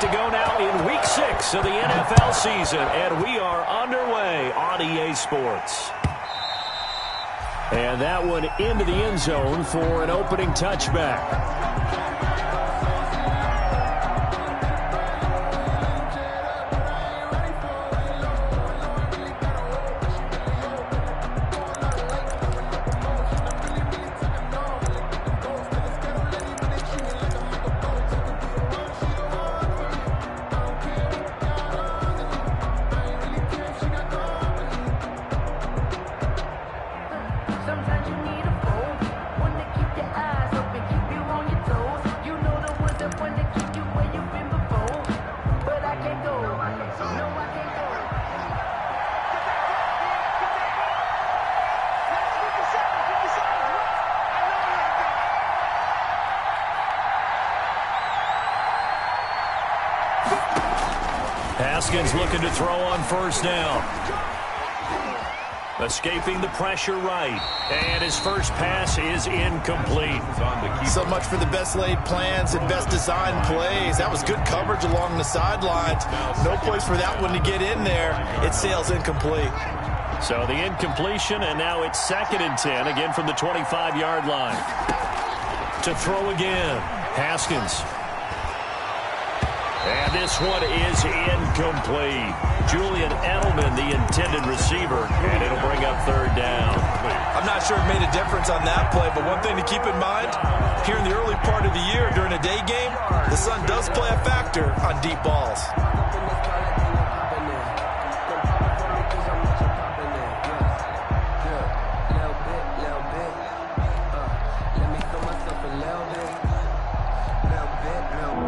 To go now in week 6 of the NFL season, and we are underway on EA Sports. And that one into the end zone for an opening touchback. Haskins looking to throw on first down. Escaping the pressure right. And his first pass is incomplete. So much for the best laid plans and best designed plays. That was good coverage along the sidelines. No place for that one to get in there. It sails incomplete. So the incompletion, and now it's 2nd and 10, again from the 25-yard line. To throw again, Haskins. And this one is incomplete. Julian Edelman, the intended receiver, and it'll bring up 3rd down. I'm not sure it made a difference on that play, but one thing to keep in mind, here in the early part of the year during a day game, the sun does play a factor on deep balls.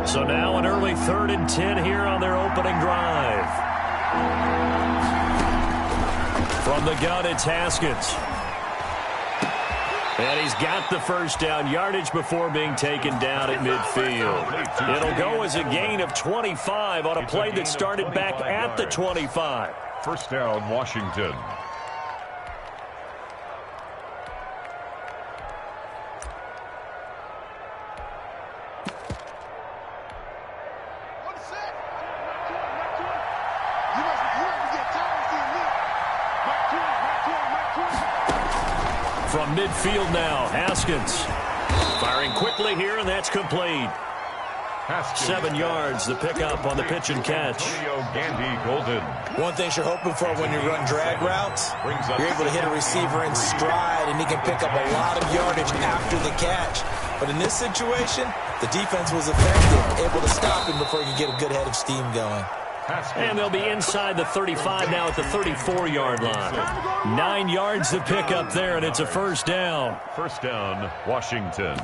So now an early 3rd and 10 here on their opening drive. From the gun, it's Haskins. And he's got the first down, yardage before being taken down at midfield. It'll go as a gain of 25 on a play that started back at the 25. First down, Washington. From midfield now, Haskins. Firing quickly here, and that's complete. 7 yards, the pickup on the pitch and catch. One thing you're hoping for when you run drag routes, you're able to hit a receiver in stride, and he can pick up a lot of yardage after the catch. But in this situation, the defense was effective, able to stop him before he could get a good head of steam going. And they'll be inside the 35 now at the 34-yard line. 9 yards to pick up there, and it's a first down. First down, Washington.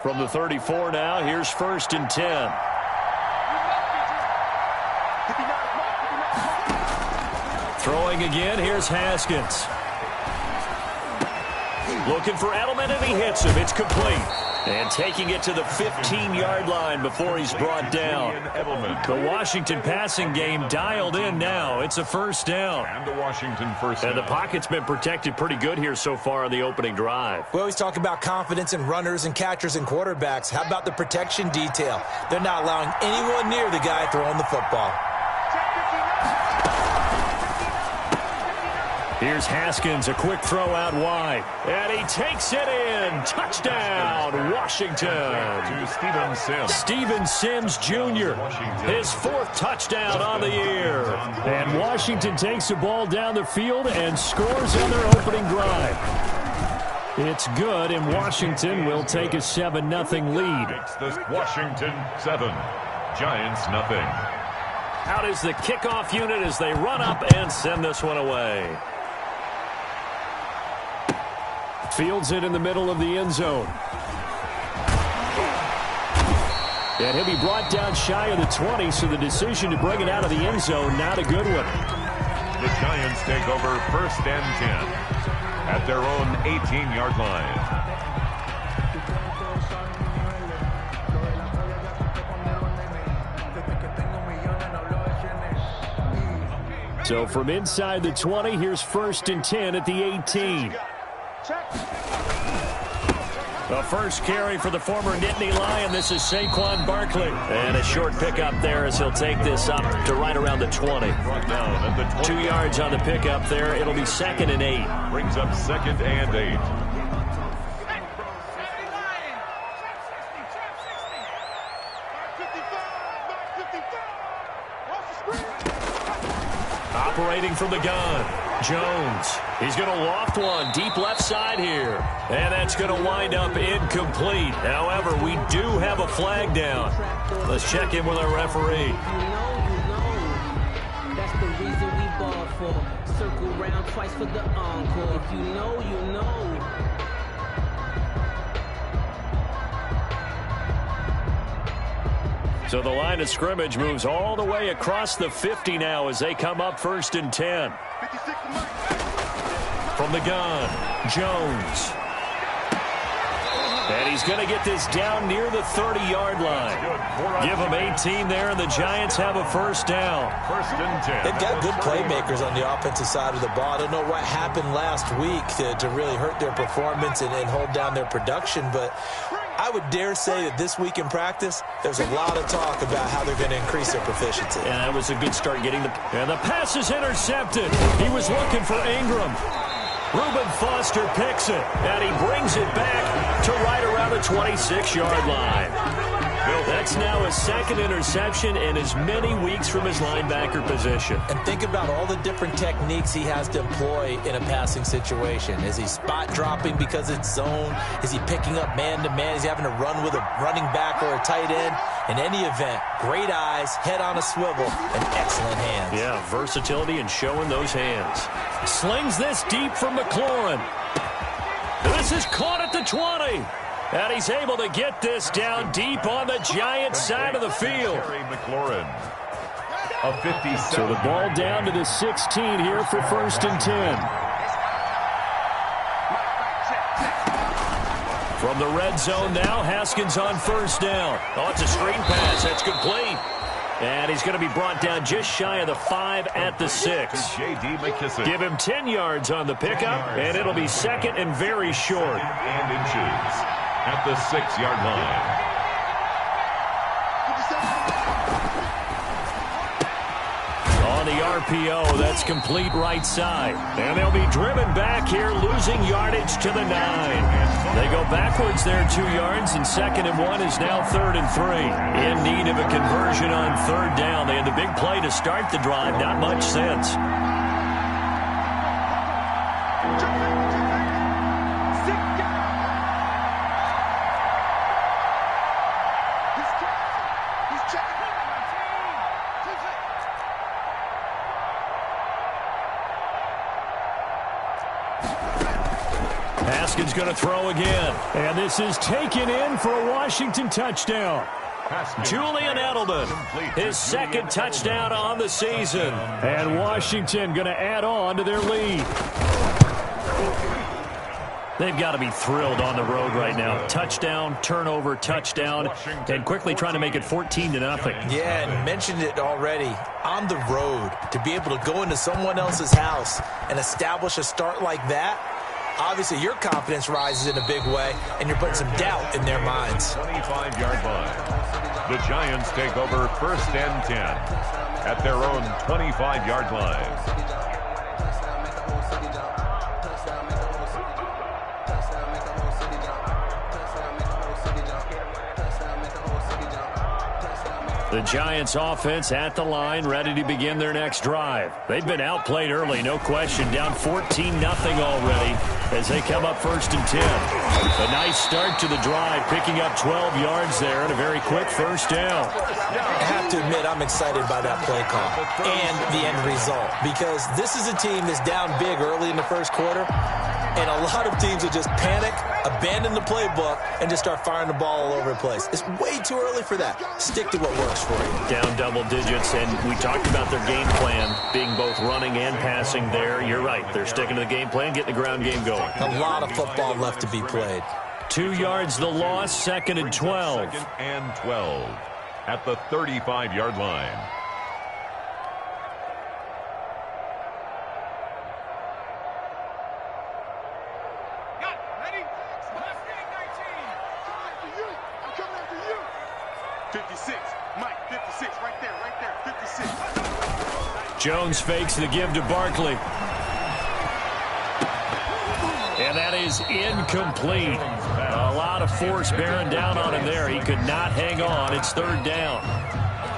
From the 34 now, here's 1st and 10. Throwing again, here's Haskins. Looking for Edelman, and he hits him. It's complete. And taking it to the 15-yard line before he's brought down. The Washington passing game dialed in now. It's a first down. And the Washington first down. And the pocket's been protected pretty good here so far on the opening drive. We always talk about confidence in runners and catchers and quarterbacks. How about the protection detail? They're not allowing anyone near the guy throwing the football. Here's Haskins, a quick throw out wide. And he takes it in. Touchdown, Washington. To Steven Sims. Steven Sims Jr., his 4th touchdown on the year. And Washington takes the ball down the field and scores on their opening drive. It's good, and Washington will take a 7-0 lead. It's the Washington 7, Giants 0. Out is the kickoff unit as they run up and send this one away. Fields it in the middle of the end zone. And he'll be brought down shy of the 20, so the decision to bring it out of the end zone, not a good one. The Giants take over 1st and 10 at their own 18-yard line. So from inside the 20, here's 1st and 10 at the 18. The first carry for the former Nittany Lion. This is Saquon Barkley. And a short pickup there as he'll take this up to right around the 20. 2 yards on the pickup there. It'll be 2nd and 8. Brings up 2nd and 8. Operating from the gun, Jones. He's going to loft one deep left side here. And that's going to wind up incomplete. However, we do have a flag down. Let's check in with our referee. That's the reason we ball for. Circle round twice for the encore. If you know, you know. So the line of scrimmage moves all the way across the 50 now as they come up 1st and 10. From the gun, Jones. And he's going to get this down near the 30-yard line. Give him 18 there, and the Giants have a 1st down. 1st and 10. They've got good playmakers on the offensive side of the ball. I don't know what happened last week to really hurt their performance and hold down their production, but I would dare say that this week in practice, there's a lot of talk about how they're going to increase their proficiency. And that was a good start getting the... And the pass is intercepted. He was looking for Ingram. Reuben Foster picks it, and he brings it back to right around the 26-yard line. That's now his 2nd interception in as many weeks from his linebacker position. And think about all the different techniques he has to employ in a passing situation. Is he spot dropping because it's zone? Is he picking up man-to-man? Is he having to run with a running back or a tight end? In any event, great eyes, head on a swivel, and excellent hands. Yeah, versatility and showing those hands. Slings this deep from McLaurin. This is caught at the 20. And he's able to get this down deep on the Giants side of the field. McLaurin. A 57. So the ball down to the 16 here for 1st and 10. From the red zone now, Haskins on 1st down. Oh, it's a screen pass. That's complete. And he's going to be brought down just shy of the 5 at the 6. J.D. McKissick. Give him 10 yards on the pickup, and it'll be 2nd and very short. And inches at the 6-yard line. On the RPO, that's complete right side. And they'll be driven back here, losing yardage to the 9. They go backwards there 2 yards, and 2nd and 1 is now 3rd and 3. In need of a conversion on 3rd down. They had the big play to start the drive, not much since. Haskins going to throw again. And this is taken in for a Washington touchdown. Julian Edelman, his 2nd touchdown on the season. And Washington going to add on to their lead. They've got to be thrilled on the road right now. Touchdown, turnover, touchdown, and quickly trying to make it 14-0. Yeah, and mentioned it already. On the road, to be able to go into someone else's house and establish a start like that, obviously your confidence rises in a big way, and you're putting some doubt in their minds. 25-yard line. The Giants take over 1st and 10 at their own 25-yard line. The Giants offense at the line, ready to begin their next drive. They've been outplayed early, no question, down 14-0 already as they come up 1st and 10. A nice start to the drive, picking up 12 yards there and a very quick 1st down. I have to admit, I'm excited by that play call and the end result, because this is a team that's down big early in the 1st quarter, and a lot of teams will just panic, abandon the playbook, and just start firing the ball all over the place. It's way too early for that. Stick to what works for you. Down double digits, and we talked about their game plan being both running and passing there. You're right. They're sticking to the game plan, getting the ground game going. A lot of football left to be played. 2 yards the loss, 2nd and 12. 2nd and 12 at the 35-yard line. 56. Mike, 56. Right there. 56. Jones fakes the give to Barkley. And that is incomplete. A lot of force bearing down on him there. He could not hang on. It's third down.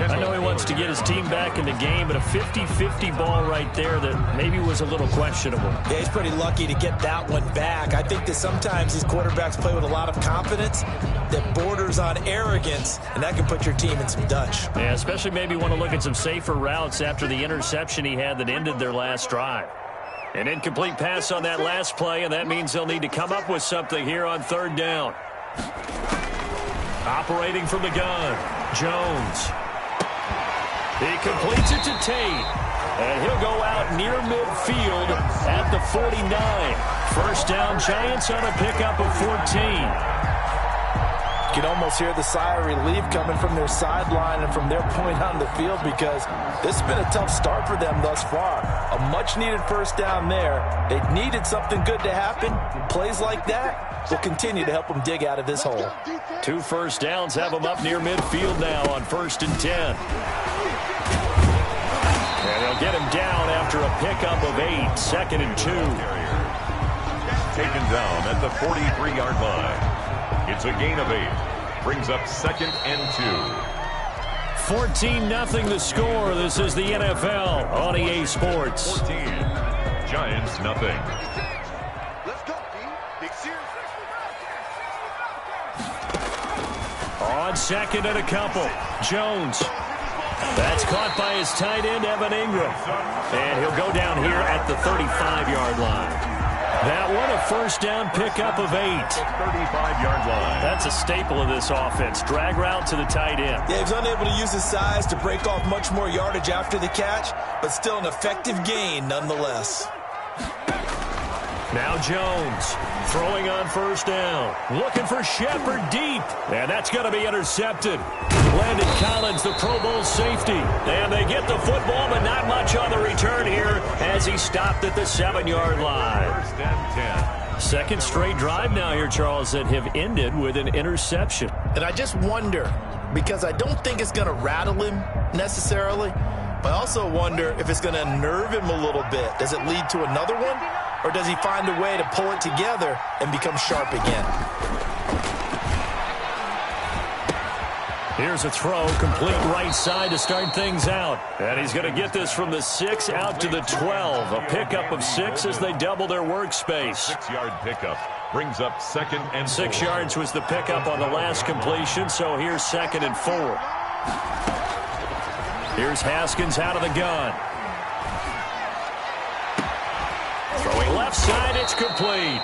I know he wants to get his team back in the game, but a 50-50 ball right there that maybe was a little questionable. Yeah, he's pretty lucky to get that one back. I think that sometimes these quarterbacks play with a lot of confidence that borders on arrogance, and that can put your team in some Dutch. Yeah, especially maybe want to look at some safer routes after the interception he had that ended their last drive. An incomplete pass on that last play, and that means they'll need to come up with something here on third down. Operating from the gun, Jones. He completes it to Tate, and he'll go out near midfield at the 49. First down, Giants on a pickup of 14. You can almost hear the sigh of relief coming from their sideline and from their point on the field, because this has been a tough start for them thus far. A much-needed first down there. They needed something good to happen. Plays like that will continue to help them dig out of this hole. 2 first downs have them up near midfield now on 1st and 10. And they'll get him down after a pickup of 8, 2nd and 2. Taken down at the 43-yard line. It's a gain of 8. Brings up 2nd and 2. 14-0 the score. This is the NFL on EA Sports. 14. Giants nothing. Let's go, D. Big series. On 2nd and a couple. Jones. That's caught by his tight end, Evan Ingram. And he'll go down here at the 35-yard line. That one, a first down pickup of 8. 35-yard line. That's a staple of this offense. Drag route to the tight end. Yeah, he was unable to use his size to break off much more yardage after the catch, but still an effective gain nonetheless. Now Jones throwing on first down. Looking for Shepard deep. And that's going to be intercepted. Landon Collins, the Pro Bowl safety. And they get the football, but not much on the return here as he stopped at the 7-yard line. 1st and 10. Second straight drive now here, Charles, that have ended with an interception. And I just wonder, because I don't think it's going to rattle him necessarily, but I also wonder if it's going to unnerve him a little bit. Does it lead to another one? Or does he find a way to pull it together and become sharp again? Here's a throw, complete right side to start things out. And he's going to get this from the 6 out to the 12. A pickup of 6 as they double their workspace. 6-yard pickup. Brings up 2nd and 6 4. yards was the pickup on the last completion, so here's 2nd and 4. Here's Haskins out of the gun. Throwing left side, it's complete.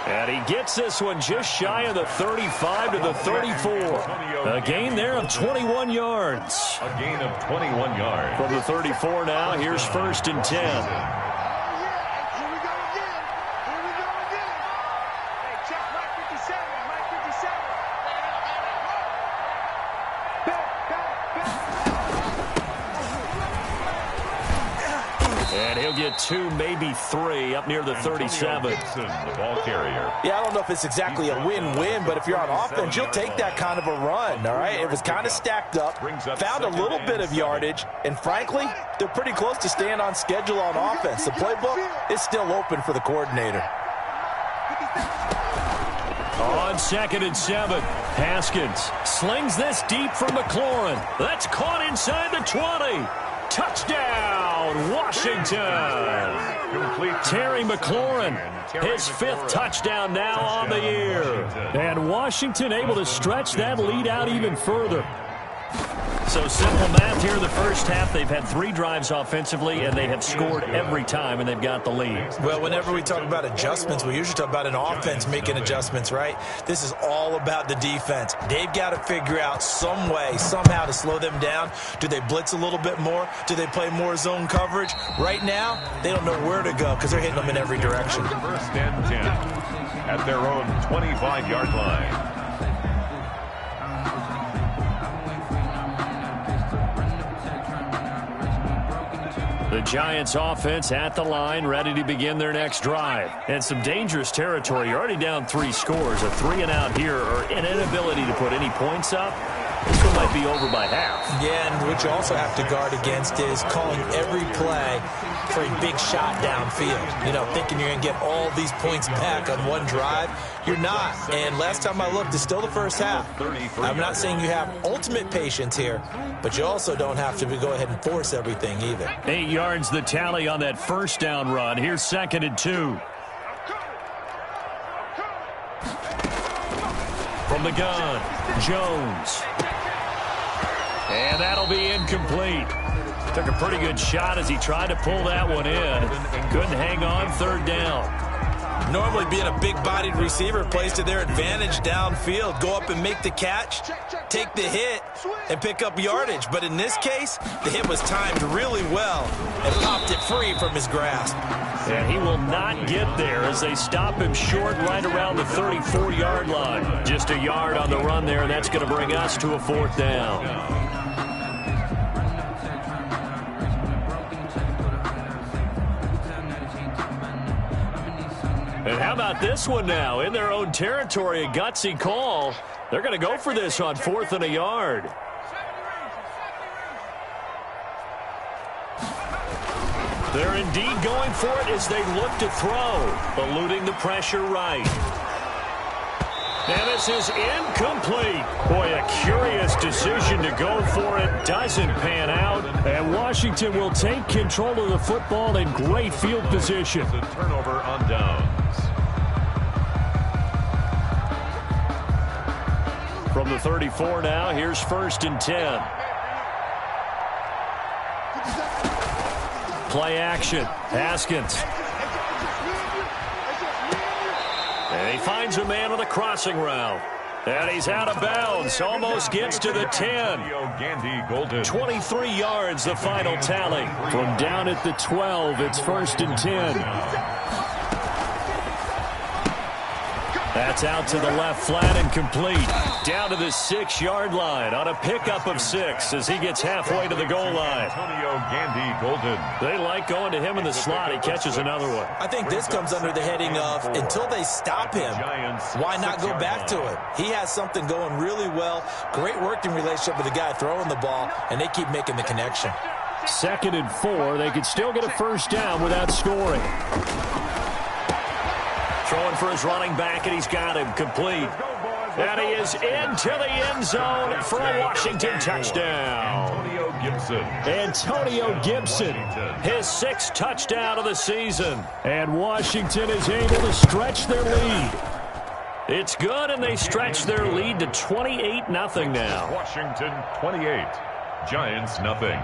And he gets this one just shy of the 35 to the 34. A gain there of 21 yards. A gain of 21 yards. From the 34 now, here's 1st and 10. Here we go again. Hey, check Mike 57. Mike 57. And he'll get 2, maybe 3 up near the 37. Gibson, the ball carrier. Yeah, I don't know if it's exactly a win-win, but if you're on offense, you'll take that kind of a run, all right? It was kind of stacked up, found a little bit of yardage, and frankly, they're pretty close to staying on schedule on offense. The playbook is still open for the coordinator. On 2nd and 7, Haskins slings this deep from McLaurin. That's caught inside the 20. Touchdown, Washington. Terry McLaurin, his 5th touchdown now on the year. And Washington able to stretch that lead out even further. So simple math here in the first half. They've had 3 drives offensively, and they have scored every time, and they've got the lead. Well, whenever we talk about adjustments, we usually talk about an offense making adjustments, right? This is all about the defense. They've got to figure out some way, somehow to slow them down. Do they blitz a little bit more? Do they play more zone coverage? Right now, they don't know where to go because they're hitting them in every direction. 1st and 10 at their own 25-yard line. The Giants offense at the line, ready to begin their next drive. And some dangerous territory. You're already down 3 scores. A 3-and-out here, or an inability to put any points up. This one might be over by half. Yeah, and what you also have to guard against is calling every play for a big shot downfield. You know, thinking you're going to get all these points back on one drive. You're not. And last time I looked, it's still the first half. I'm not saying you have ultimate patience here, but you also don't have to go ahead and force everything either. 8 yards the tally on that first down run. Here's 2nd and 2. From the gun, Jones. And that'll be incomplete. Took a pretty good shot as he tried to pull that one in. Couldn't hang on, 3rd down. Normally being a big-bodied receiver plays to their advantage downfield. Go up and make the catch, take the hit, and pick up yardage. But in this case, the hit was timed really well and popped it free from his grasp. And he will not get there as they stop him short right around the 34-yard line. Just a yard on the run there, and that's going to bring us to a 4th down. And how about this one now? In their own territory, a gutsy call. They're going to go for this on 4th and a yard. They're indeed going for it as they look to throw, eluding the pressure right. And this is incomplete. Boy, a curious decision to go for it. Doesn't pan out. And Washington will take control of the football in great field position. It's a turnover on downs. From the 34 now, here's 1st and 10. Play action. Haskins. And he finds a man with a crossing route. And he's out of bounds. Almost gets to the 10. 23 yards, the final tally. From down at the 12, it's 1st and 10. That's out to the left flat and complete. Down to the 6-yard line on a pickup of 6 as he gets halfway to the goal line. They like going to him in the slot. He catches another one. I think this comes under the heading of until they stop him, why not go back to it? He has something going really well. Great working relationship with the guy throwing the ball, and they keep making the connection. 2nd and 4. They could still get a 1st down without scoring. Throwing for his running back, and he's got him complete. And he is into the end zone for a Washington touchdown. Antonio Gibson, his 6th touchdown of the season. And Washington is able to stretch their lead. It's good, and they stretch their lead to 28-0 now. Washington 28, Giants nothing.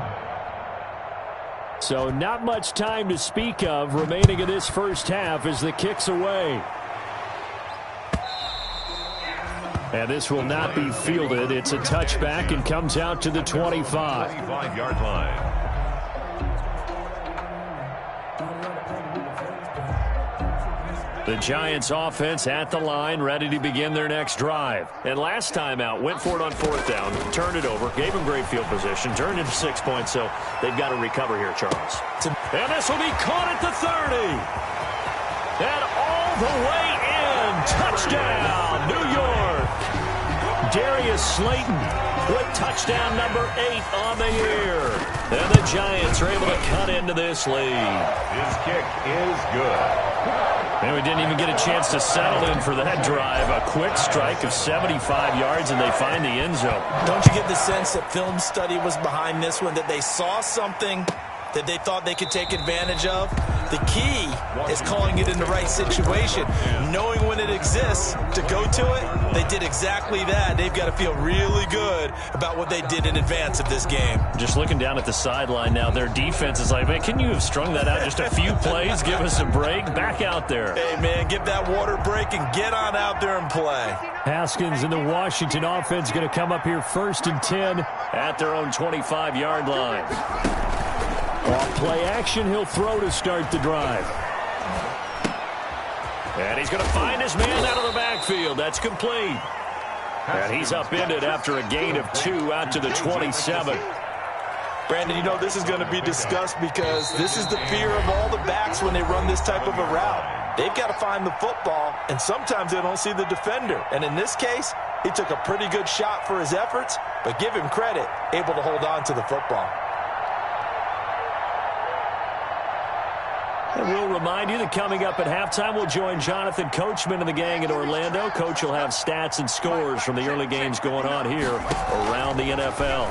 So not much time to speak of remaining in this first half as the kick's away. And this will not be fielded. It's a touchback and comes out to the 25. 25-yard line. The Giants offense at the line, ready to begin their next drive. And last time out, went for it on 4th down, turned it over, gave them great field position, turned into 6 points, so they've got to recover here, Charles. And this will be caught at the 30. And all the way in. Touchdown, New York. Darius Slayton with touchdown number 8 on the year. And the Giants are able to cut into this lead. His kick is good. And we didn't even get a chance to settle in for that drive. A quick strike of 75 yards, and they find the end zone. Don't you get the sense that film study was behind this one, that they saw something that they thought they could take advantage of? The key is calling it in the right situation, knowing when it exists to go to it. They did exactly that. They've got to feel really good about what they did in advance of this game. Just looking down at the sideline now, their defense is like, man, can you have strung that out just a few plays? Give us a break. Back out there. Hey, man, give that water break and get on out there and play. Haskins and the Washington offense going to come up here 1st and 10 at their own 25-yard line. Off play action, he'll throw to start the drive. And he's going to find his man out of the backfield. That's complete. And he's upended after a gain of 2 out to the 27. Brandon, you know this is going to be discussed because this is the fear of all the backs when they run this type of a route. They've got to find the football, and sometimes they don't see the defender. And in this case, He took a pretty good shot for his efforts, but give him credit, able to hold on to the football. And we'll remind you that coming up at halftime, we'll join Jonathan Coachman and the gang in Orlando. Coach will have stats and scores from the early games going on here around the NFL.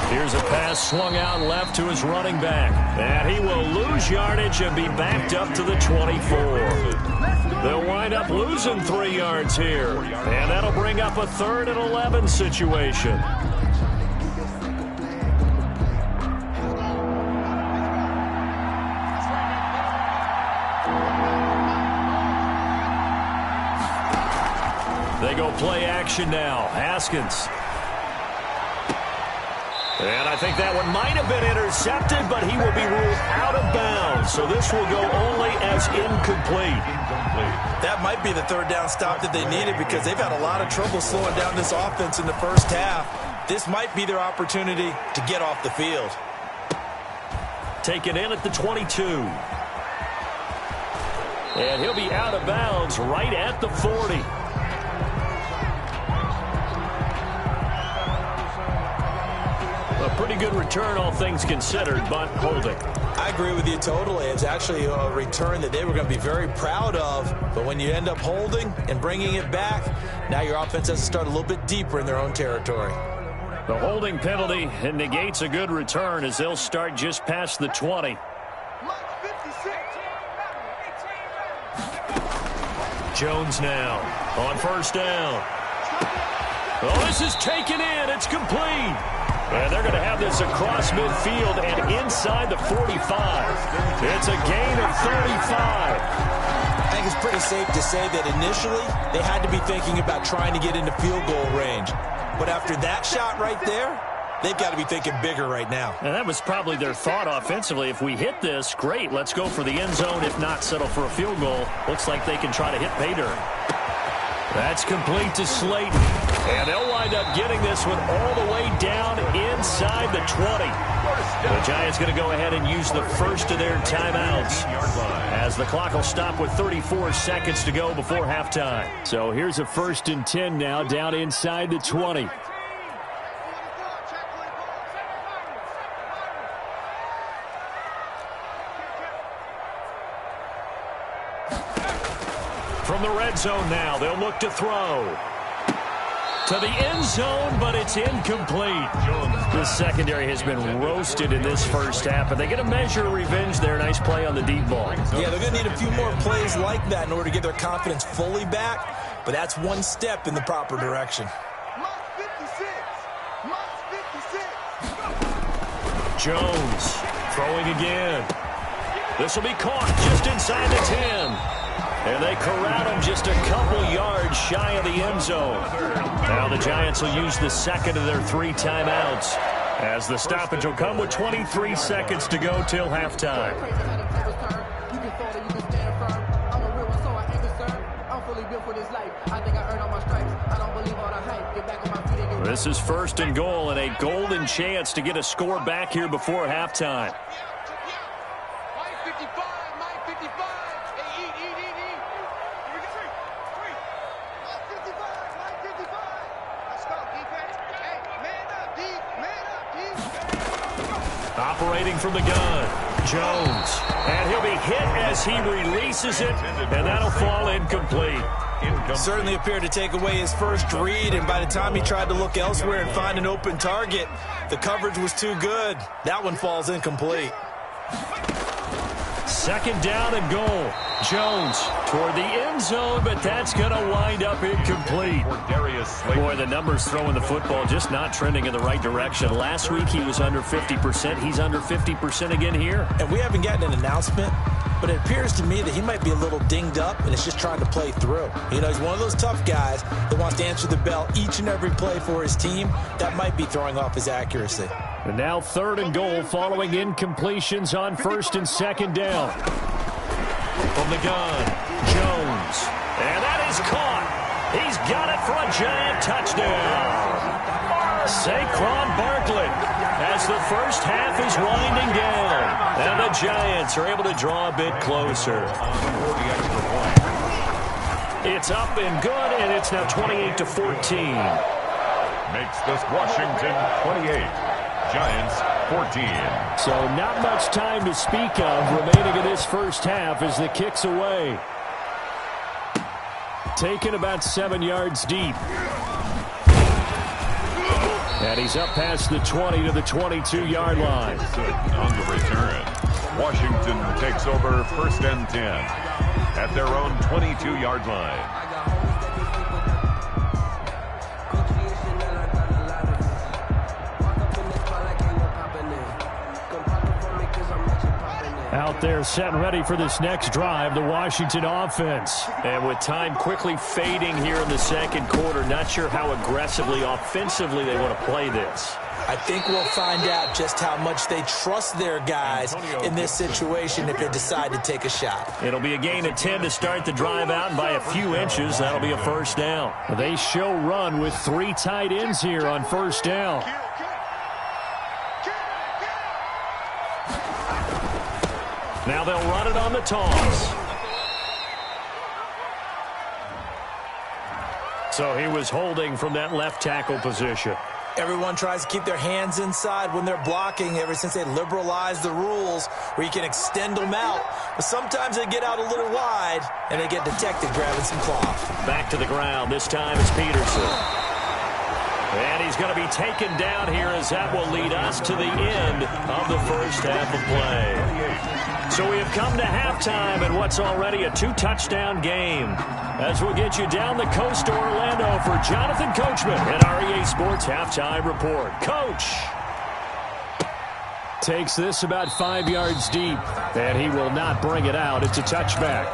Here's a pass swung out left to his running back. And he will lose yardage and be backed up to the 24. They'll wind up losing 3 yards here. And that'll bring up a 3rd and 11 situation. They go play action now. Haskins. And I think that one might have been intercepted, but he will be ruled out of bounds. So this will go only as incomplete. That might be the 3rd down stop that they needed because they've had a lot of trouble slowing down this offense in the first half. This might be their opportunity to get off the field. Taken in at the 22. And he'll be out of bounds right at the 40. A pretty good return, all things considered, but holding. I agree with you totally. It's actually a return that they were going to be very proud of. But when you end up holding and bringing it back, now your offense has to start a little bit deeper in their own territory. The holding penalty negates a good return as they'll start just past the 20. Jones now on 1st down. Oh, this is taken in. It's complete. And they're going to have this across midfield and inside the 45. It's a gain of 35. I think it's pretty safe to say that initially they had to be thinking about trying to get into field goal range. But after that shot right there, they've got to be thinking bigger right now. And that was probably their thought offensively. If we hit this, great. Let's go for the end zone. If not, settle for a field goal. Looks like they can try to hit pay dirt. That's complete to Slayton. And they'll wind up getting this one all the way down inside the 20. The Giants going to go ahead and use the first of their timeouts as the clock will stop with 34 seconds to go before halftime. So here's a 1st and 10 now down inside the 20. From the red zone now, they'll look to throw. To the end zone, but it's incomplete. The secondary has been roasted in this first half, but they get a measure of revenge there. Nice play on the deep ball. Yeah, they're going to need a few more plays like that in order to get their confidence fully back, but that's one step in the proper direction. Jones throwing again. This will be caught just inside the 10. And they corral him just a couple yards shy of the end zone. Now the Giants will use the second of their 3 timeouts as the stoppage will come with 23 seconds to go till halftime. This is 1st and goal and a golden chance to get a score back here before halftime. Operating from the gun, Jones. And he'll be hit as he releases it, and that'll fall incomplete. Certainly appeared to take away his first read, and by the time he tried to look elsewhere and find an open target, the coverage was too good. That one falls incomplete. 2nd down and goal. Jones toward the end zone, but that's going to wind up incomplete. Boy, the numbers throwing the football just not trending in the right direction. Last week he was under 50%. He's under 50% again here. And we haven't gotten an announcement, but it appears to me that he might be a little dinged up and is just trying to play through. You know, he's one of those tough guys that wants to answer the bell each and every play for his team. That might be throwing off his accuracy. And now 3rd and goal following incompletions on 1st and 2nd down. From the gun, Jones. And that is caught. He's got it for a Giant touchdown. Saquon Barkley as the first half is winding down. And the Giants are able to draw a bit closer. It's up and good, and it's now 28-14. Makes this Washington 28, Giants 14. So not much time to speak of remaining in this first half as the kick's away. Taken about 7 yards deep. And he's up past the 20 to the 22-yard line. On the return, Washington takes over 1st and 10 at their own 22-yard line. Out there set and ready for this next drive, the Washington offense. And with time quickly fading here in the second quarter, not sure how aggressively, offensively they want to play this. I think we'll find out just how much they trust their guys in this situation if they decide to take a shot. It'll be a gain of 10 to start the drive out, and by a few inches, that'll be a first down. They show run with 3 tight ends here on first down. Now they'll run it on the toss. So he was holding from that left tackle position. Everyone tries to keep their hands inside when they're blocking ever since they liberalized the rules where you can extend them out. But sometimes they get out a little wide and they get detected grabbing some cloth. Back to the ground. This time it's Peterson. And he's going to be taken down here as that will lead us to the end of the first half of play. So we have come to halftime in what's already a 2-touchdown game. As we'll get you down the coast to Orlando for Jonathan Coachman at our EA Sports Halftime Report. Coach takes this about 5 yards deep, and he will not bring it out. It's a touchback.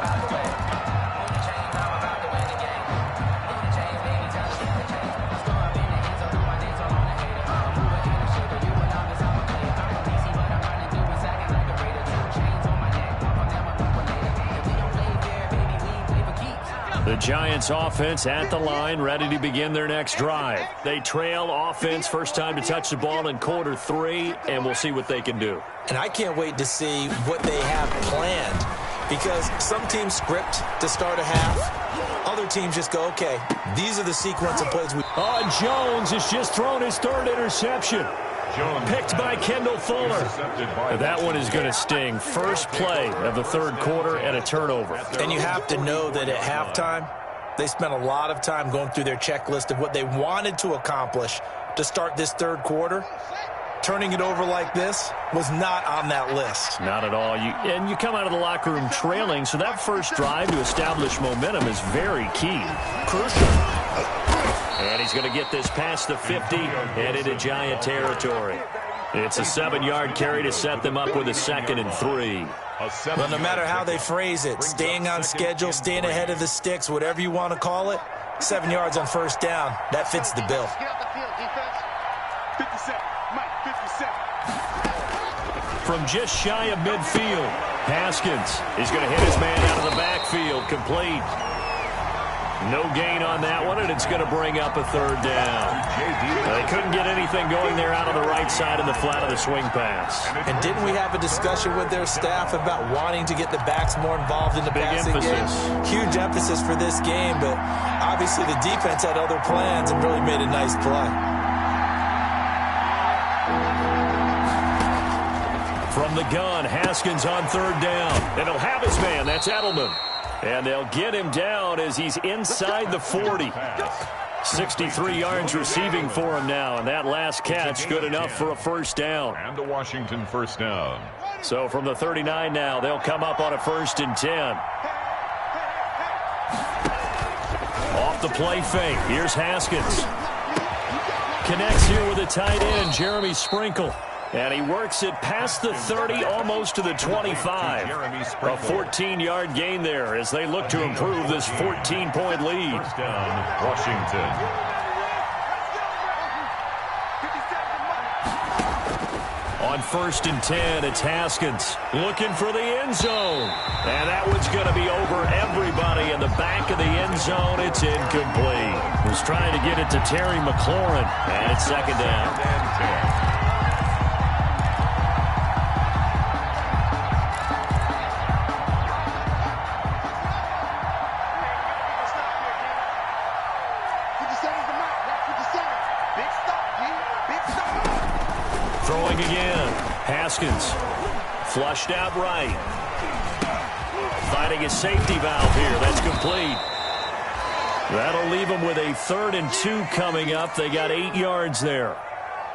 The Giants offense at the line, ready to begin their next drive. They trail offense, first time to touch the ball in quarter 3, and we'll see what they can do. And I can't wait to see what they have planned, because some teams script to start a half. Other teams just go, okay, these are the sequence of plays. Jones has just thrown his 3rd interception. Picked by Kendall Fuller. That one is going to sting. First play of the 3rd quarter and a turnover. And you have to know that at halftime, they spent a lot of time going through their checklist of what they wanted to accomplish to start this 3rd quarter. Turning it over like this was not on that list. Not at all. You come out of the locker room trailing, so that first drive to establish momentum is very key. Crucial. And he's going to get this past the 50 and into Giant territory. It's a 7-yard carry to set them up with a 2nd and 3. Well, no matter how they phrase it, staying on schedule, staying ahead of the sticks, whatever you want to call it, 7 yards on first down, that fits the bill. Get out the field, defense. 57, Mike, 57. From just shy of midfield, Haskins is going to hit his man out of the backfield, complete. No gain on that one, and it's going to bring up a 3rd down. They couldn't get anything going there out on the right side of the flat of the swing pass. And didn't we have a discussion with their staff about wanting to get the backs more involved in the passing game? Huge emphasis for this game, but obviously the defense had other plans and really made a nice play. From the gun, Haskins on 3rd down. And he'll have his man. That's Edelman. And they'll get him down as he's inside the 40. 63 yards receiving for him now, and that last catch good enough for a first down. And the Washington first down. So from the 39 now, they'll come up on a 1st and 10. Off the play fake. Here's Haskins. Connects here with a tight end, Jeremy Sprinkle. And he works it past the 30, almost to the 25. A 14-yard gain there as they look to improve this 14-point lead. First down, Washington. On 1st and 10, it's Haskins looking for the end zone. And that one's going to be over everybody in the back of the end zone. It's incomplete. Was trying to get it to Terry McLaurin. And it's 2nd down. Throwing again. Haskins. Flushed out right. Finding a safety valve here. That's complete. That'll leave them with a 3rd and 2 coming up. They got 8 yards there.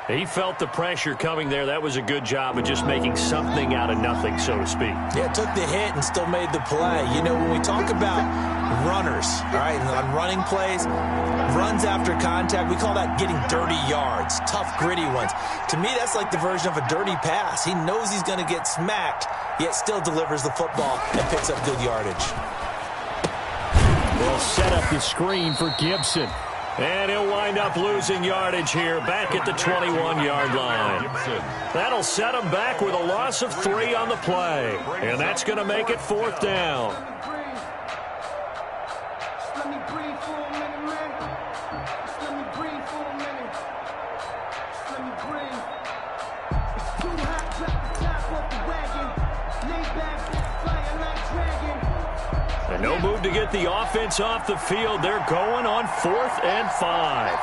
He felt the pressure coming there. That was a good job of just making something out of nothing, so to speak. Yeah, took the hit and still made the play. You know, when we talk about runners, all right, on running plays, runs after contact, we call that getting dirty yards, tough, gritty ones. To me, that's like the version of a dirty pass. He knows he's going to get smacked, yet still delivers the football and picks up good yardage. They'll set up the screen for Gibson. And he'll wind up losing yardage here, back at the 21-yard line. That'll set him back with a loss of 3 on the play. And that's going to make it 4th down. And no move to get the offense off the field. They're going on 4th and 5.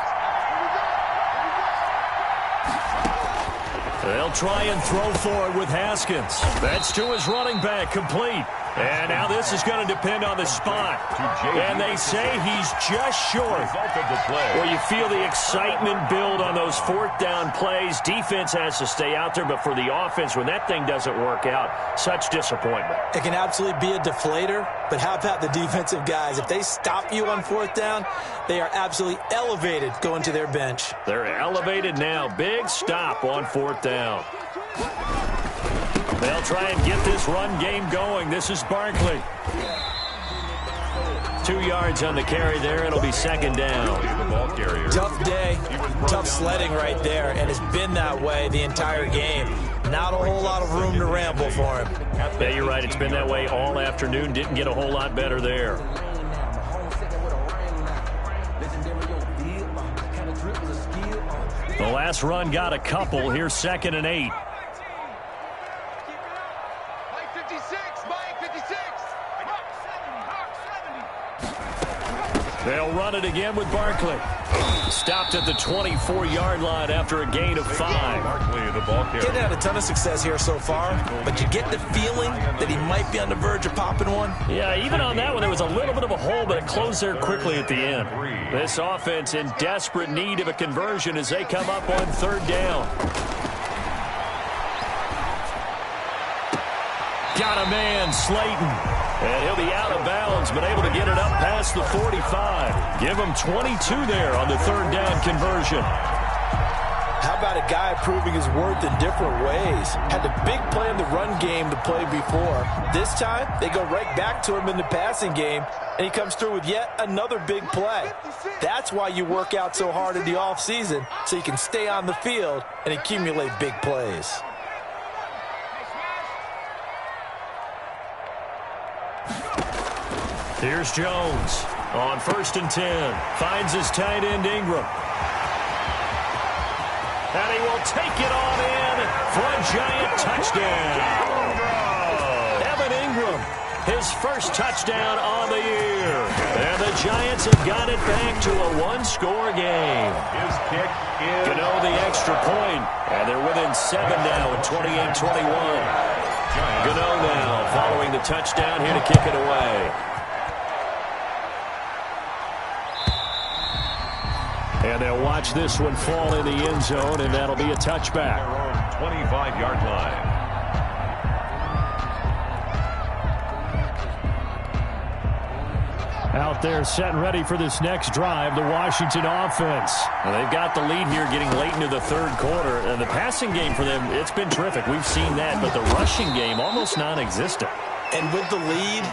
They'll try and throw for it with Haskins. That's to his running back, complete. And now this is going to depend on the spot. And they say he's just short. Well, you feel the excitement build on those 4th down plays. Defense has to stay out there, but for the offense, when that thing doesn't work out, such disappointment. It can absolutely be a deflator, but how about the defensive guys? If they stop you on 4th down, they are absolutely elevated going to their bench. They're elevated now. Big stop on 4th down. They'll try and get this run game going. This is Barkley. 2 yards on the carry there. It'll be 2nd down. Tough day, tough sledding right there, and it's been that way the entire game. Not a whole lot of room to ramble for him. Yeah, you're right. It's been that way all afternoon. Didn't get a whole lot better there. The last run got a couple. Here's 2nd and 8. They'll run it again with Barkley. Stopped at the 24-yard line after a gain of 5. Barkley, the ball carrier. Getting had a ton of success here so far, but you get the feeling that he might be on the verge of popping one. Yeah, even on that one, there was a little bit of a hole, but it closed there quickly at the end. This offense in desperate need of a conversion as they come up on 3rd down. Got a man, Slayton. And he'll be out of bounds, but able to get it up past the 45. Give him 22 there on the 3rd down conversion. How about a guy proving his worth in different ways? Had the big play in the run game to play before. This time, they go right back to him in the passing game, and he comes through with yet another big play. That's why you work out so hard in the offseason, so you can stay on the field and accumulate big plays. Here's Jones on 1st and 10. Finds his tight end, Ingram. And he will take it on in for a giant touchdown. Evan Ingram, his first touchdown on the year. And the Giants have got it back to a 1-score game. His kick is Gano the extra point, and they're within 7 now at 28-21. Gano now following the touchdown here to kick it away. And they'll watch this one fall in the end zone, and that'll be a touchback. 25-yard line. Out there set and ready for this next drive, the Washington offense. Well, they've got the lead here getting late into the 3rd quarter. And the passing game for them, it's been terrific. We've seen that, but the rushing game almost non-existent. And with the lead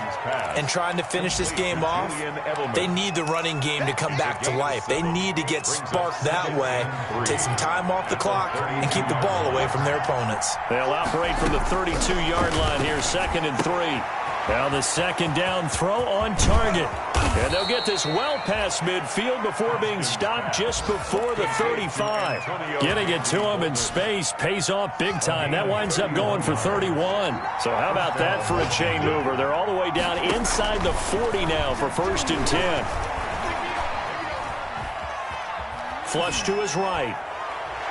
and trying to finish this game off, they need the running game to come back to life. They need to get sparked that way, take some time off the clock, and keep the ball away from their opponents. They'll operate from the 32-yard line here, 2nd and 3. Now the 2nd down throw on target. And they'll get this well past midfield before being stopped just before the 35. Getting it to him in space pays off big time. That winds up going for 31. So how about that for a chain mover? They're all the way down inside the 40 now for 1st and 10. Flush to his right.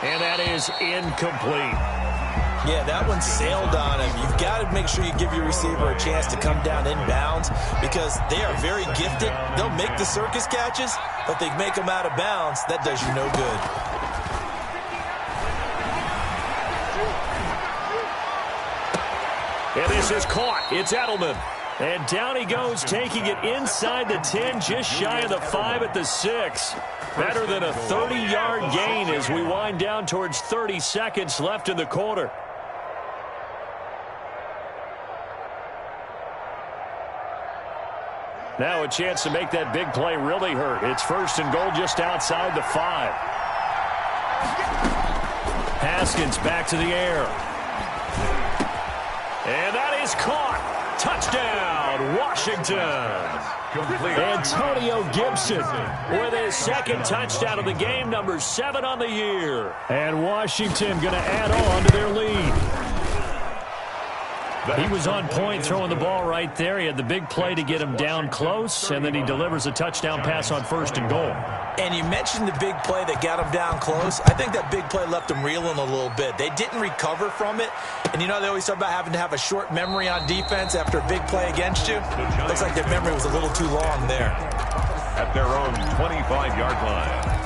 And that is incomplete. Yeah, that one sailed on him. You've got to make sure you give your receiver a chance to come down inbounds because they are very gifted. They'll make the circus catches, but they make them out of bounds. That does you no good. And this is caught. It's Edelman. And down he goes, taking it inside the 10, just shy of the 5 at the 6. Better than a 30-yard gain as we wind down towards 30 seconds left in the quarter. Now a chance to make that big play really hurt. It's 1st and goal just outside the 5. Haskins back to the air. And that is caught. Touchdown, Washington. Antonio Gibson with his 2nd touchdown of the game, number 7 on the year. And Washington going to add on to their lead. He was on point throwing the ball right there. He had the big play to get him down close, and then he delivers a touchdown pass on 1st and goal. And you mentioned the big play that got him down close. I think that big play left him reeling a little bit. They didn't recover from it. And you know they always talk about having to have a short memory on defense after a big play against you. Looks like their memory was a little too long there. At their own 25-yard line.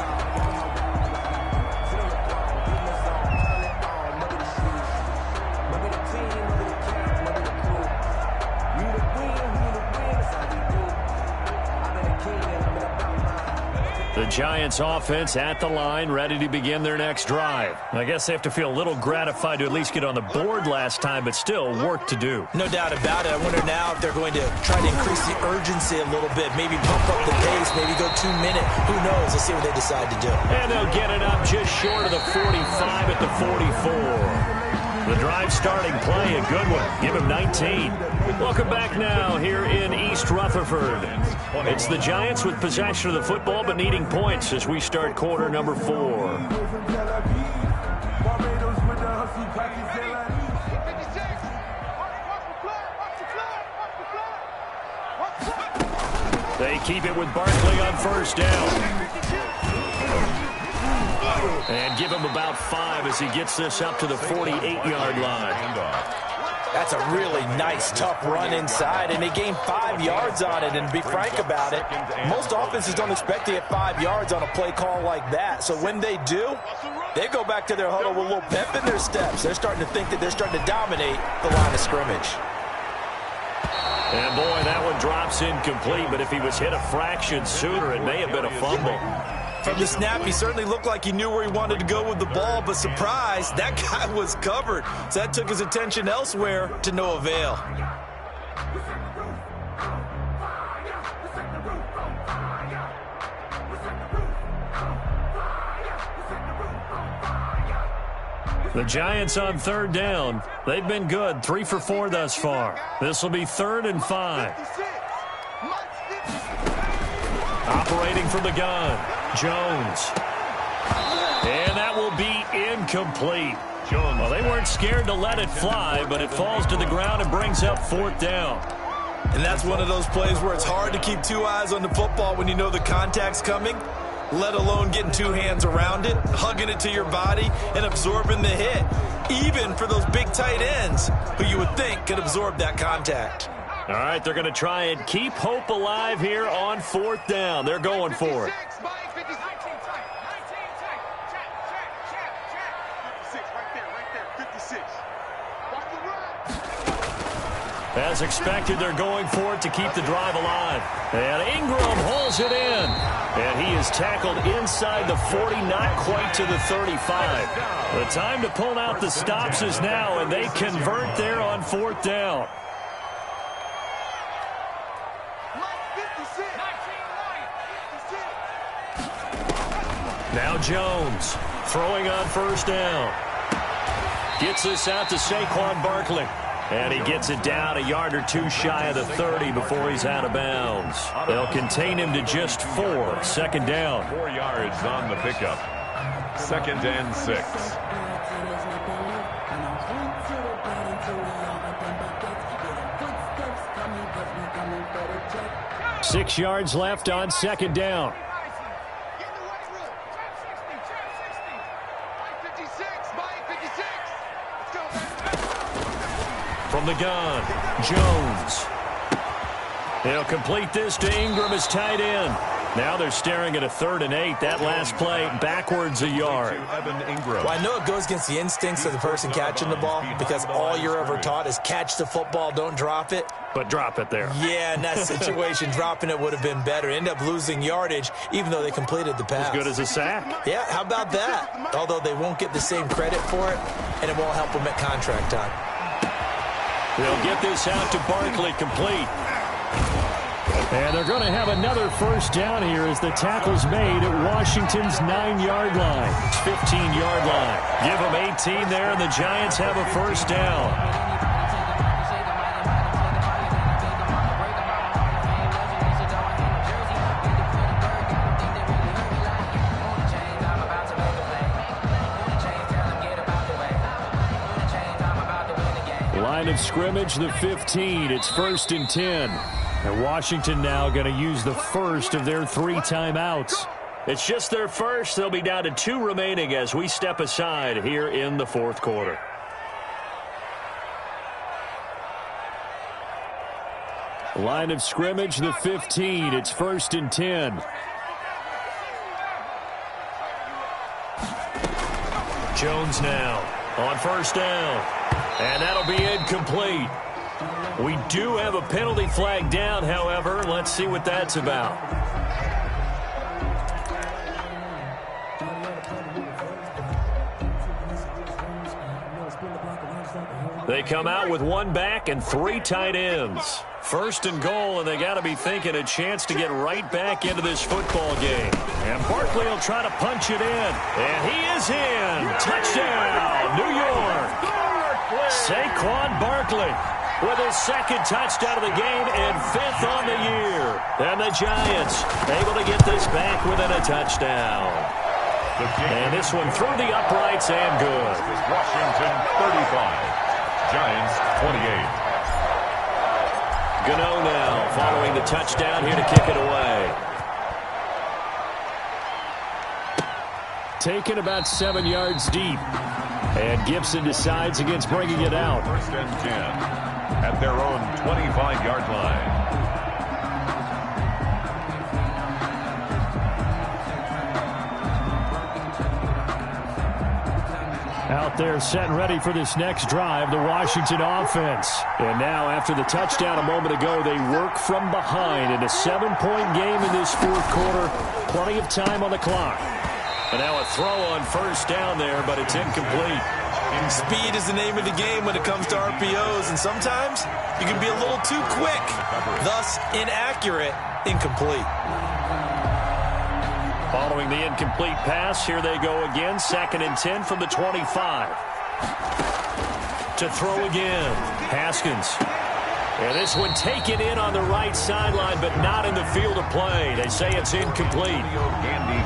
The Giants offense at the line, ready to begin their next drive. I guess they have to feel a little gratified to at least get on the board last time, but still work to do. No doubt about it. I wonder now if they're going to try to increase the urgency a little bit, maybe pump up the pace, maybe go 2-minute. Who knows? Let's see what they decide to do. And they'll get it up just short of the 45 at the 44. The drive starting play, a good one. Give him 19. Welcome back now here in East Rutherford. It's the Giants with possession of the football but needing points as we start quarter number 4. They keep it with Barkley on 1st down. And give him about 5 as he gets this up to the 48-yard line. That's a really nice, tough run inside, and they gained 5 yards on it. And to be frank about it, most offenses don't expect to get 5 yards on a play call like that. So when they do, they go back to their huddle with a little pep in their steps. They're starting to think that they're starting to dominate the line of scrimmage. And, boy, that one drops incomplete, but if he was hit a fraction sooner, it may have been a fumble. From the snap, he certainly looked like he knew where he wanted to go with the ball, but surprise, that guy was covered. So that took his attention elsewhere to no avail. The Giants on 3rd down. They've been good, 3 for 4 thus far. This will be 3rd and 5. Operating from the gun, Jones. And that will be incomplete. Well, they weren't scared to let it fly, but it falls to the ground and brings up 4th down. And that's one of those plays where it's hard to keep 2 eyes on the football when you know the contact's coming, let alone getting 2 hands around it, hugging it to your body, and absorbing the hit, even for those big tight ends who you would think could absorb that contact. All right, they're going to try and keep hope alive here on 4th down. They're going for it. As expected, they're going for it to keep the drive alive. And Ingram holds it in. And he is tackled inside the 40, not quite to the 35. The time to pull out the stops is now, and they convert there on 4th down. Now Jones throwing on 1st down. Gets this out to Saquon Barkley. And he gets it down a yard or 2 shy of the 30 before he's out of bounds. They'll contain him to just 4. 2nd down. 4 yards on the pickup. 2nd and 6. Six yards left on 2nd down. From the gun, Jones. He'll complete this to Ingram, his tight end. Now they're staring at a 3rd and 8. That last play backwards a yard. Well, I know it goes against the instincts of the person catching the ball because all you're ever taught is catch the football, don't drop it. But drop it there. Yeah, in that situation, dropping it would have been better. End up losing yardage, even though they completed the pass. As good as a sack. Yeah, how about that? Although they won't get the same credit for it, and it won't help them at contract time. They'll get this out to Barkley, complete. And they're going to have another first down here as the tackle's made at Washington's 9-yard line. 15-yard line. Give them 18 there, and the Giants have a first down. Line of scrimmage, the 15. It's 1st and 10. And Washington now going to use the first of their 3 timeouts. It's just their first. They'll be down to 2 remaining as we step aside here in the 4th quarter. Line of scrimmage, the 15. It's 1st and 10. Jones now on first down. And that'll be incomplete. We do have a penalty flag down, however. Let's see what that's about. They come out with 1 back and 3 tight ends. 1st and goal, and they got to be thinking a chance to get right back into this football game. And Barkley will try to punch it in. And he is in. Touchdown, New York. Saquon Barkley with his 2nd touchdown of the game and 5th on the year. And the Giants able to get this back within a touchdown. And this one through the uprights and good. Washington 35, Giants 28. Gano now following the touchdown here to kick it away. Taken about 7 yards deep. And Gibson decides against bringing it out. 1st and 10 at their own 25-yard line. Out there set and ready for this next drive, the Washington offense. And now after the touchdown a moment ago, they work from behind in a 7-point game in this 4th quarter. Plenty of time on the clock. And now a throw on first down there, but it's incomplete. Speed is the name of the game when it comes to RPOs, and sometimes you can be a little too quick, thus inaccurate, incomplete. Following the incomplete pass, here they go again, 2nd and 10 from the 25. To throw again, Haskins. And this one taken in on the right sideline, but not in the field of play. They say it's incomplete.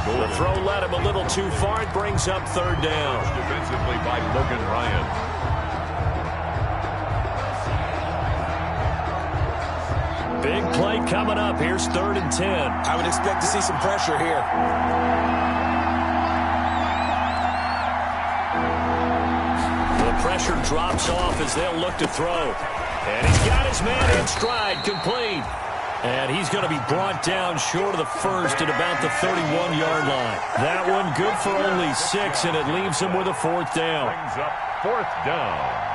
The throw led him a little too far. It brings up 3rd down. Defensively by Logan Ryan. Big play coming up. Here's 3rd and 10. I would expect to see some pressure here. The pressure drops off as they'll look to throw. And he's got his man in stride, complete. And he's going to be brought down short of the first at about the 31-yard line. That one good for only 6, and it leaves him with a 4th down. Brings up 4th down.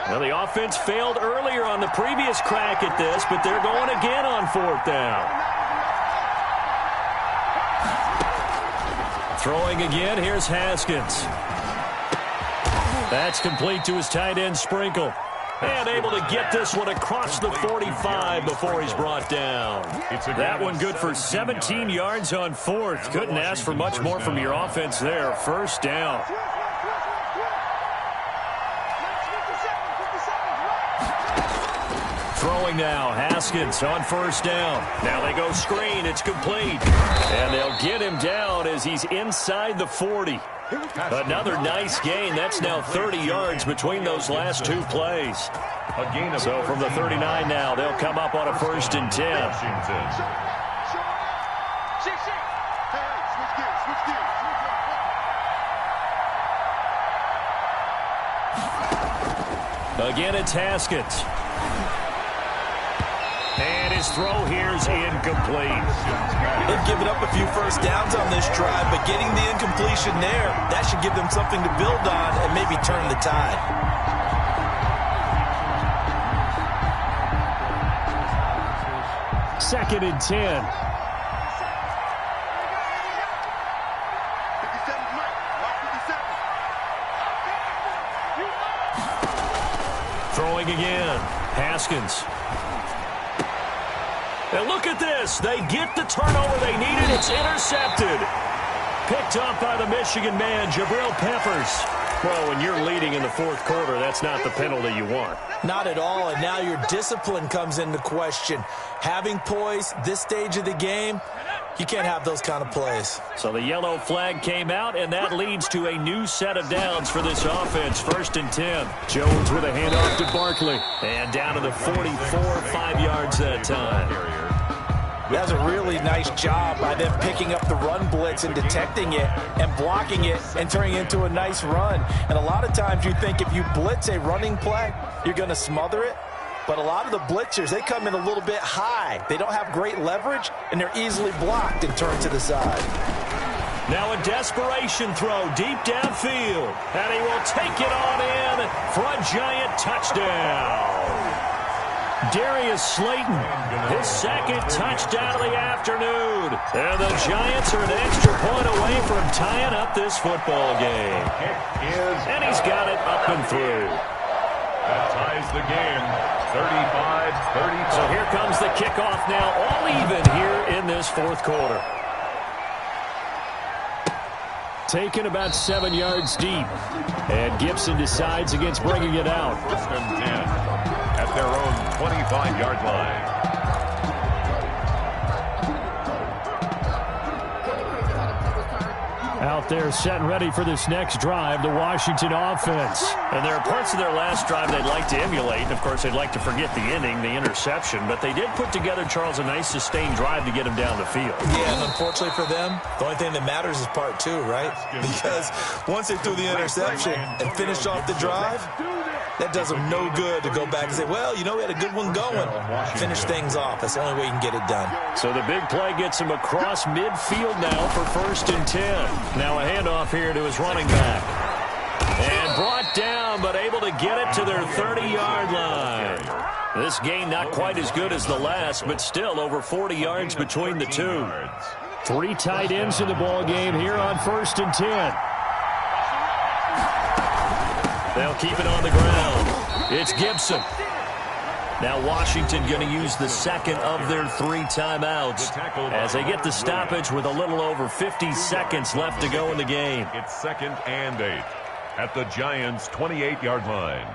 Well, the offense failed earlier on the previous crack at this, but they're going again on 4th down. Throwing again, here's Haskins. That's complete to his tight end, Sprinkle. And able to get this one across the 45 before he's brought down. That one good for 17 yards on 4th. Couldn't ask for much more from your offense there. 1st down. Throwing now, Haskins on first down. Now they go screen, it's complete. And they'll get him down as he's inside the 40. Another nice gain. That's now 30 yards between those last two plays. So from the 39 now, they'll come up on a 1st and 10. Again, it's Haskins. And his throw here's incomplete. They've given up a few first downs on this drive, but getting the incompletion there, that should give them something to build on and maybe turn the tide. Second and 10. Throwing again. Haskins. And look at this. They get the turnover they needed. It's intercepted. Picked up by the Michigan man, Jabril Peppers. Well, when you're leading in the 4th quarter, that's not the penalty you want. Not at all, and now your discipline comes into question. Having poise this stage of the game, you can't have those kind of plays. So the yellow flag came out, and that leads to a new set of downs for this offense. 1st and 10. Jones with a handoff to Barkley. And down to the 44, 5 yards that time. That's a really nice job by them picking up the run blitz and detecting it and blocking it and turning it into a nice run. And a lot of times you think if you blitz a running play, you're going to smother it. But a lot of the blitzers, they come in a little bit high. They don't have great leverage, and they're easily blocked and turned to the side. Now a desperation throw deep downfield. And he will take it on in for a giant touchdown. Darius Slayton, his 2nd touchdown of the afternoon. And the Giants are an extra point away from tying up this football game. And he's got it up and through. That ties the game, 35-35. So here comes the kickoff now, all even here in this 4th quarter. Taken about 7 yards deep. And Gibson decides against bringing it out. 1st and 10 at their own 25-yard line. Out there set and ready for this next drive, the Washington offense. And there are parts of their last drive they'd like to emulate. And of course, they'd like to forget the ending, the interception. But they did put together, Charles, a nice sustained drive to get him down the field. Yeah, and unfortunately for them, the only thing that matters is part 2, right? Because once they threw the interception and finished off the drive, that does them no good to go back and say, well, you know, we had a good one going. Finish things off. That's the only way you can get it done. So the big play gets him across midfield now for 1st and 10. Now a handoff here to his running back. And brought down, but able to get it to their 30-yard line. This game not quite as good as the last, but still over 40 yards between the two. 3 tight ends in the ball game here on 1st and 10. They'll keep it on the ground. It's Gibson. Now Washington going to use the 2nd of their 3 timeouts as they get the stoppage with a little over 50 seconds left to go in the game. It's 2nd and 8 at the Giants' 28-yard line.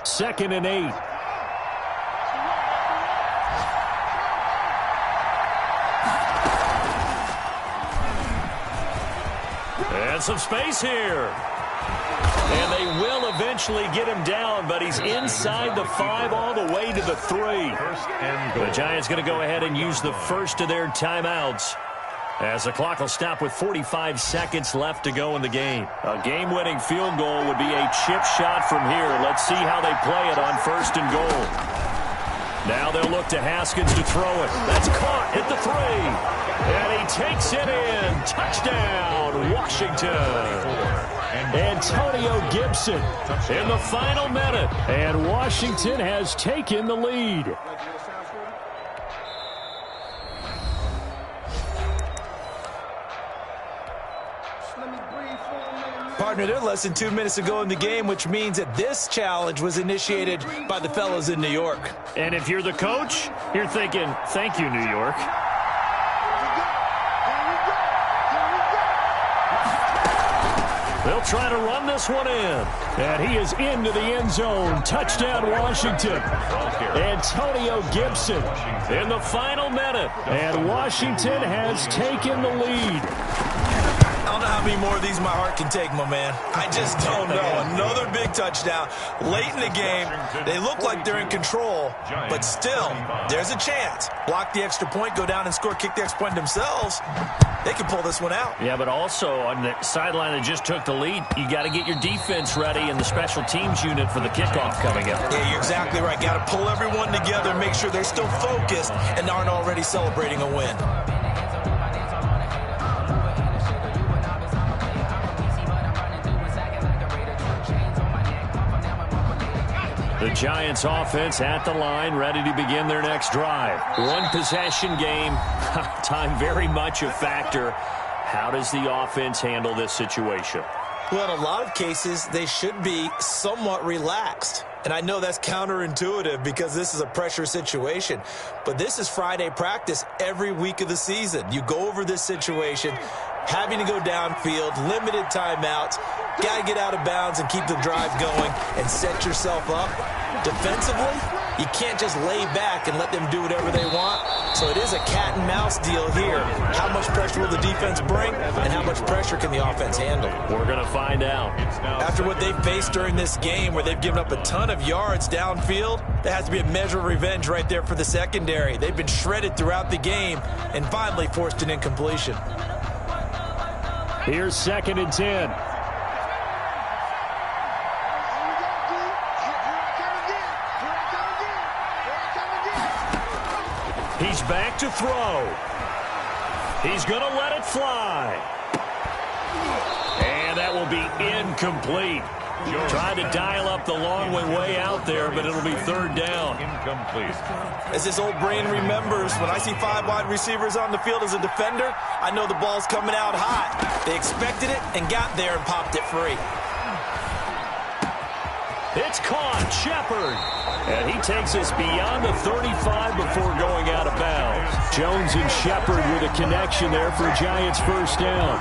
Second and 8. And some space here. And they will eventually get him down, but he's inside the 5 all the way to the 3. The Giants going to go ahead and use the 1st of their timeouts as the clock will stop with 45 seconds left to go in the game. A game-winning field goal would be a chip shot from here. Let's see how they play it on 1st and goal. Now they'll look to Haskins to throw it. That's caught at the 3. And he takes it in. Touchdown, Washington. Antonio Gibson in the final minute. And Washington has taken the lead. Partner, they're less than 2 minutes ago in the game, which means that this challenge was initiated by the fellows in New York. And if you're the coach, you're thinking, thank you, New York. They'll try to run this one in. And he is into the end zone. Touchdown, Washington. Antonio Gibson in the final minute. And Washington has taken the lead. I don't know how many more of these my heart can take, my man. I just don't know. Another big touchdown late in the game. They look like they're in control, but still, there's a chance. Block the extra point, go down and score, kick the extra point themselves. They can pull this one out. Yeah, but also on the sideline that just took the lead, you got to get your defense ready and the special teams unit for the kickoff coming up. Yeah, you're exactly right. Got to pull everyone together and make sure they're still focused and aren't already celebrating a win. The Giants offense at the line, ready to begin their next drive. One possession game, time very much a factor. How does the offense handle this situation? Well, in a lot of cases, they should be somewhat relaxed. And I know that's counterintuitive because this is a pressure situation. But this is Friday practice every week of the season. You go over this situation, having to go downfield, limited timeouts, got to get out of bounds and keep the drive going and set yourself up. Defensively, you can't just lay back and let them do whatever they want. So it is a cat and mouse deal here. How much pressure will the defense bring and how much pressure can the offense handle? We're going to find out. After what they've faced during this game where they've given up a ton of yards downfield, there has to be a measure of revenge right there for the secondary. They've been shredded throughout the game and finally forced an incompletion. Here's 2nd and 10. He's back to throw. He's going to let it fly. And that will be incomplete. Tried to dial up the long way out there, but it'll be 3rd down. Incomplete. As his old brain remembers, when I see 5 wide receivers on the field as a defender, I know the ball's coming out hot. They expected it and got there and popped it free. It's caught. Shepard. And he takes us beyond the 35 before going out of bounds. Jones and Shepard with a connection there for a Giants first down.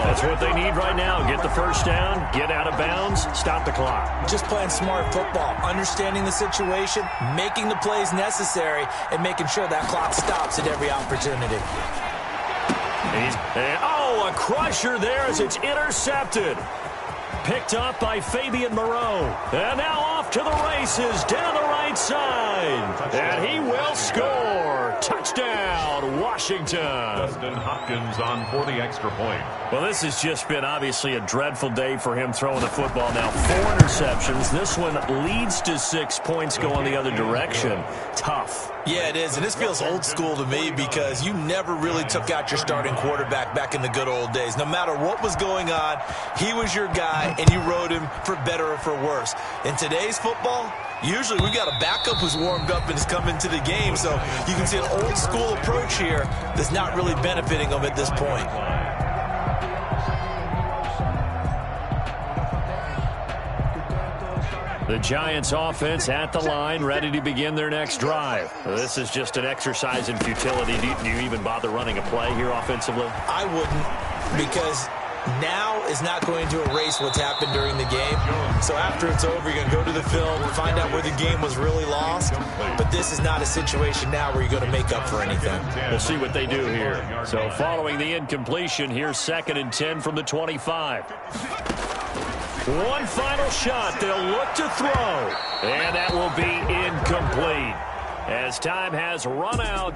That's what they need right now. Get the first down, get out of bounds, stop the clock. Just playing smart football, understanding the situation, making the plays necessary, and making sure that clock stops at every opportunity. A crusher there as it's intercepted. Picked up by Fabian Moreau. And now off to the races down the right side. And he will score. Touchdown, Washington. Dustin Hopkins on for the extra point. Well, this has just been obviously a dreadful day for him throwing the football. Now 4 interceptions. This one leads to 6 points going the other direction. Tough. Yeah, it is, and this feels old school to me because you never really took out your starting quarterback back in the good old days. No matter what was going on, he was your guy, and you rode him for better or for worse. In today's football, usually we got a backup who's warmed up and has come into the game, so you can see an old school approach here that's not really benefiting them at this point. The Giants offense at the line, ready to begin their next drive. This is just an exercise in futility. Do you even bother running a play here offensively? I wouldn't, because now is not going to erase what's happened during the game. So after it's over, you're going to go to the film and find out where the game was really lost. But this is not a situation now where you're going to make up for anything. We'll see what they do here. So following the incompletion, here's 2nd and 10 from the 25. One final shot. They'll look to throw. And that will be incomplete as time has run out.